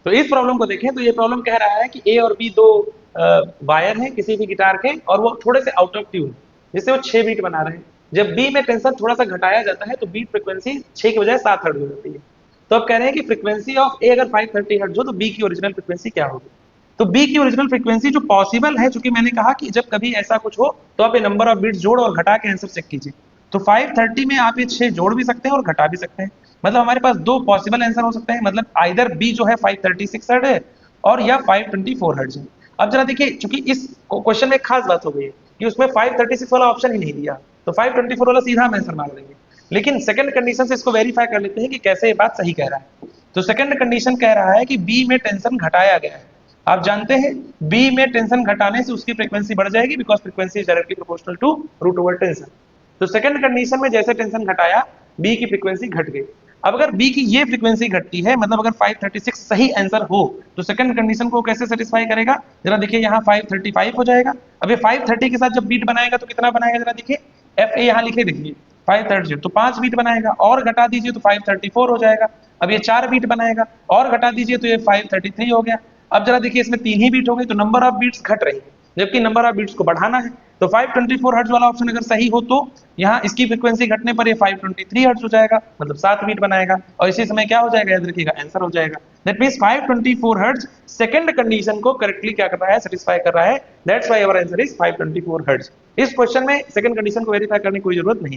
तो इस प्रॉब्लम को देखें तो ये प्रॉब्लम कह रहा है कि ए और बी दो वायर हैं किसी भी गिटार के और वो थोड़े से आउट ऑफ ट्यून, जिससे वो 6 बीट बना रहे हैं। जब बी में टेंशन थोड़ा सा घटाया जाता है तो बीट फ्रीक्वेंसी 6 की बजाय 7 हर्ट्ज हो जाती है। तो अब कह रहे हैं कि फ्रीक्वेंसी ऑफ ए अगर 530 हर्ट्ज हो तो बी की ओरिजिनल फ्रीक्वेंसी क्या होगी। तो बी की ओरिजिनल फ्रीक्वेंसी जो पॉसिबल है, चूंकि मैंने कहा कि जब कभी ऐसा कुछ हो तो आप ये नंबर ऑफ बीट्स जोड़ और घटा के आंसर चेक कीजिए। तो 530 में आप ये 6 जोड़ भी सकते हैं और घटा भी सकते हैं। मतलब हमारे पास दो पॉसिबल आंसर हो सकते हैं, मतलब आइदर बी जो है 536 हर्ट्ज है और या 524 हर्ट्ज है। अब जरा देखिए, चूंकि इस क्वेश्चन में एक खास बात हो गई है कि उसमें 536 वाला ऑप्शन ही नहीं दिया, तो 524 वाला सीधा हम आंसर मार देंगे। लेकिन सेकंड कंडीशन से इसको वेरीफाई कर लेते हैं कि कैसे ये बात सही कह रहा है। तो सेकंड कंडीशन कह रहा है कि बी में टेंशन घटाया गया है। आप जानते हैं बी में टेंशन घटाने से उसकी फ्रीक्वेंसी बढ़ जाएगी, because frequency is directly proportional to root over tension. तो सेकंड कंडीशन में जैसे टेंशन घटाया बी की फ्रीक्वेंसी घट गई। अब अगर बी की ये फ्रीक्वेंसी घटती है, मतलब अगर 536 सही आंसर हो, तो सेकंड कंडीशन को कैसे सेटिस्फाई करेगा, जरा देखिए यहाँ 535 हो जाएगा। अब ये 530 के साथ जब बीट बनाएगा तो कितना बनाएगा, जरा देखिए एफ ए यहाँ लिखे, देखिए 530 तो 5 बीट बनाएगा, और घटा दीजिए तो 534 हो जाएगा। अब ये 4 बीट बनाएगा और घटा दीजिए तो ये 533 हो गया। अब जरा देखिए इसमें 3 ही बीट हो गई, तो नंबर ऑफ बीट्स घट रही है, जबकि नंबर ऑफ बीट्स को बढ़ाना है। तो 524 हर्ट्ज वाला ऑप्शन अगर सही हो तो यहाँ इसकी फ्रीक्वेंसी घटने पर ये 523 हर्ट्ज हो जाएगा, मतलब 7 बीट बनाएगा, और इसी समय क्या हो जाएगा, याद रखिएगा आंसर हो जाएगा। That means 524 hertz second condition को करेक्टली क्या कर रहा है, सेटिस्फाई कर रहा है। That's why our answer is 524 hertz. इस क्वेश्चन में सेकंड कंडीशन को वेरीफाई करने की कोई जरूरत नहीं।